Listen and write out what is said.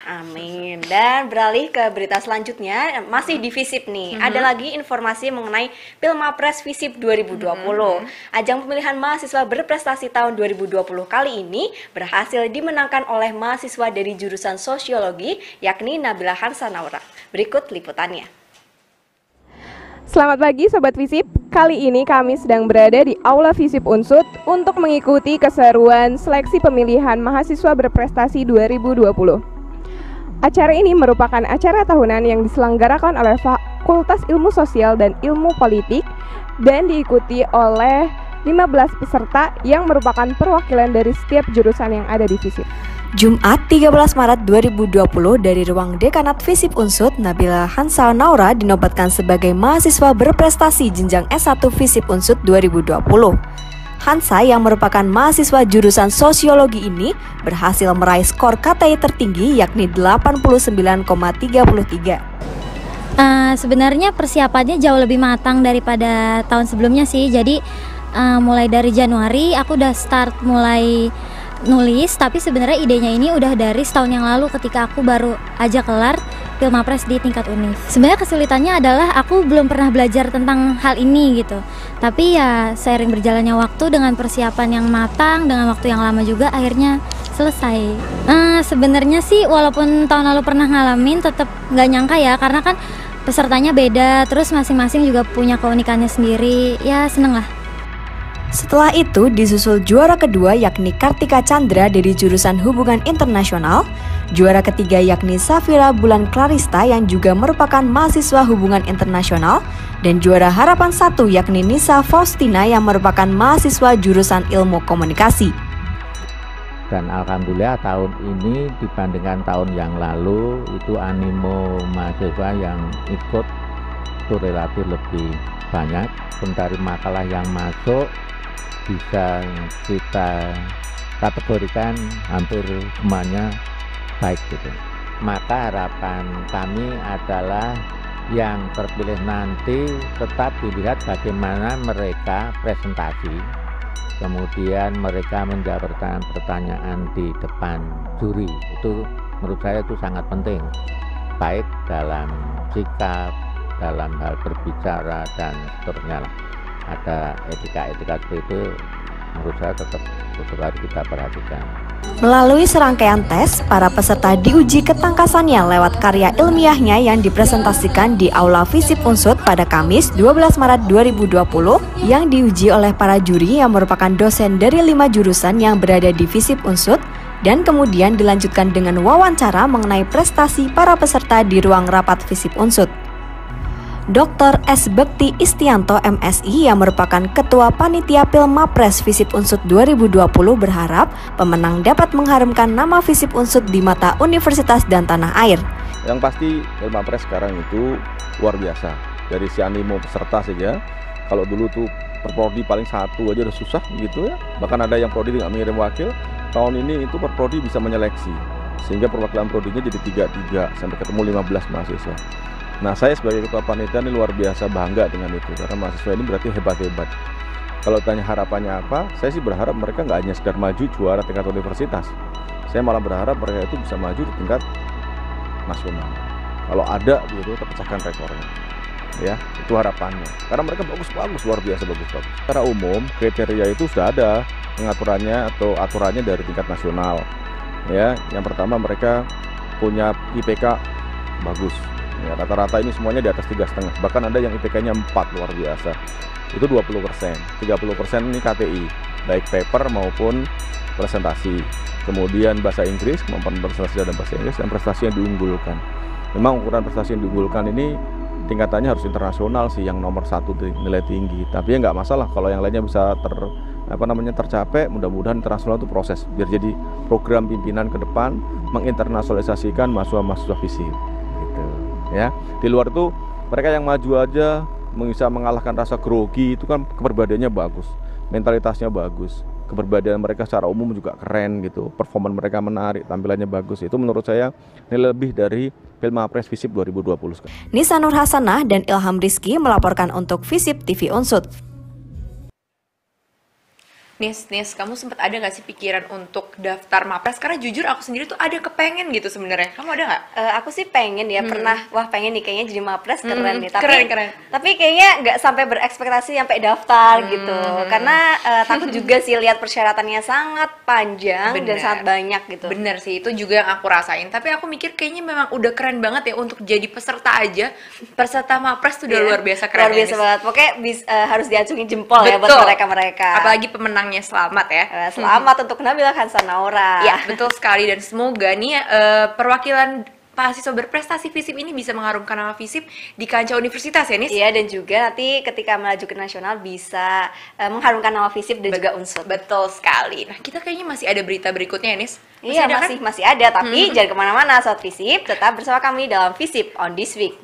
Amin. Dan beralih ke berita selanjutnya, masih di FISIP nih. Ada lagi informasi mengenai Pilmapres FISIP 2020. Ajang pemilihan mahasiswa berprestasi tahun 2020 kali ini berhasil dimenangkan oleh mahasiswa dari jurusan Sosiologi, yakni Nabila Harsanaura. Berikut liputannya. Selamat pagi Sobat FISIP, kali ini kami sedang berada di Aula FISIP Unsud untuk mengikuti keseruan seleksi pemilihan mahasiswa berprestasi 2020. Acara ini merupakan acara tahunan yang diselenggarakan oleh Fakultas Ilmu Sosial dan Ilmu Politik dan diikuti oleh 15 peserta yang merupakan perwakilan dari setiap jurusan yang ada di FISIP. Jumat 13 Maret 2020 dari ruang Dekanat FISIP Unsud, Nabila Harsanaura dinobatkan sebagai mahasiswa berprestasi jenjang S1 FISIP Unsud 2020. Hansa yang merupakan mahasiswa jurusan Sosiologi ini berhasil meraih skor KTI tertinggi yakni 89,33. Sebenarnya persiapannya jauh lebih matang daripada tahun sebelumnya sih. Jadi mulai dari Januari aku udah start mulai nulis, tapi sebenarnya idenya ini udah dari setahun yang lalu ketika aku baru aja kelar Pilmapres di tingkat univ. Sebenarnya kesulitannya adalah aku belum pernah belajar tentang hal ini gitu. Tapi ya seiring berjalannya waktu dengan persiapan yang matang, dengan waktu yang lama juga akhirnya selesai. Sebenarnya sih walaupun tahun lalu pernah ngalamin, tetap nggak nyangka ya, karena kan pesertanya beda, terus masing-masing juga punya keunikannya sendiri. Ya seneng lah. Setelah itu disusul juara kedua yakni Kartika Chandra dari jurusan Hubungan Internasional, juara ketiga yakni Safira Bulan Clarista yang juga merupakan mahasiswa Hubungan Internasional, dan juara harapan 1 yakni Nisa Faustina yang merupakan mahasiswa jurusan Ilmu Komunikasi. Dan alhamdulillah tahun ini dibandingkan tahun yang lalu itu animo mahasiswa yang ikut itu relatif lebih banyak. Dari makalah yang masuk bisa kita kategorikan hampir semuanya baik gitu. Maka harapan kami adalah yang terpilih nanti tetap dilihat bagaimana mereka presentasi, kemudian mereka menjawab pertanyaan di depan juri. Itu menurut saya itu sangat penting, baik dalam sikap, dalam hal berbicara dan seterusnya lah. Ada etika-etika seperti itu, menurut saya tetap harus kita perhatikan. Melalui serangkaian tes, para peserta diuji ketangkasannya lewat karya ilmiahnya yang dipresentasikan di Aula FISIP Unsud pada Kamis 12 Maret 2020 yang diuji oleh para juri yang merupakan dosen dari 5 jurusan yang berada di FISIP Unsud, dan kemudian dilanjutkan dengan wawancara mengenai prestasi para peserta di ruang rapat FISIP Unsud. Dr. S. Bekti Istianto MSI yang merupakan Ketua Panitia Pilmapres FISIP Unsud 2020 berharap pemenang dapat mengharumkan nama FISIP Unsud di mata universitas dan tanah air. Yang pasti Pilmapres sekarang itu luar biasa. Dari si animo peserta saja, kalau dulu tuh per prodi paling 1 aja udah susah gitu ya. Bahkan ada yang prodi nggak mengirim wakil, tahun ini itu per prodi bisa menyeleksi. Sehingga perwakilan prodinya jadi 3 sampai ketemu 15 mahasiswa. Nah, saya sebagai ketua panitia ini luar biasa bangga dengan itu, karena mahasiswa ini berarti hebat-hebat. Kalau tanya harapannya apa, saya sih berharap mereka nggak hanya sekedar maju juara tingkat universitas. Saya malah berharap mereka itu bisa maju di tingkat nasional. Kalau ada gitu, terpecahkan rekornya. Ya, itu harapannya. Karena mereka bagus-bagus, luar biasa bagus-bagus. Secara umum, kriteria itu sudah ada pengaturannya atau aturannya dari tingkat nasional. Ya, yang pertama mereka punya IPK bagus. Ya, rata-rata ini semuanya di atas 3,5, bahkan ada yang IPK-nya 4, luar biasa. Itu 20%, 30% ini KTI, baik paper maupun presentasi. Kemudian bahasa Inggris, kemampuan presentasi dan bahasa Inggris, dan prestasi yang diunggulkan. Memang ukuran prestasi yang diunggulkan ini tingkatannya harus internasional sih, yang nomor 1 nilai tinggi. Tapi ya nggak masalah kalau yang lainnya bisa tercapai. Mudah-mudahan internasional itu proses biar jadi program pimpinan ke depan menginternalisasikan mahasiswa-mahasiswa FISIP. Ya, di luar itu mereka yang maju aja bisa mengalahkan rasa grogi, itu kan kepribadiannya bagus, mentalitasnya bagus, kepribadian mereka secara umum juga keren gitu, performa mereka menarik, tampilannya bagus. Itu menurut saya nilai lebih dari Pilmapres FISIP 2020. Nisa Nur Hasanah dan Ilham Rizky melaporkan untuk FISIP TV Unsud. Nis, kamu sempat ada nggak sih pikiran untuk daftar Mapres? Karena jujur aku sendiri tuh ada kepengen gitu sebenarnya. Kamu ada nggak? Aku sih pengen ya, pernah, wah pengen nih kayaknya jadi Mapres keren nih. Tapi, keren. Tapi kayaknya nggak sampai berekspektasi sampai daftar gitu. Karena takut juga sih lihat persyaratannya sangat panjang dan sangat banyak gitu. Bener sih, itu juga yang aku rasain. Tapi aku mikir kayaknya memang udah keren banget ya untuk jadi peserta aja. Peserta Mapres tuh udah luar biasa keren. Luar biasa banget. Pokoknya harus diacungin jempol ya buat mereka-mereka. Apalagi pemenangnya selamat ya. Selamat untuk Nabila Khansanaura. Ya, betul sekali, dan semoga nih perwakilan mahasiswa berprestasi FISIP ini bisa mengharumkan nama FISIP di kancah universitas ya, Nis? Iya, dan juga nanti ketika melaju ke nasional bisa mengharumkan nama FISIP dan juga Unsut. Betul sekali. Nah, kita kayaknya masih ada berita berikutnya ya, Nis? Iya, masih ada, tapi jangan kemana-mana, Sobat FISIP, tetap bersama kami dalam FISIP on this week.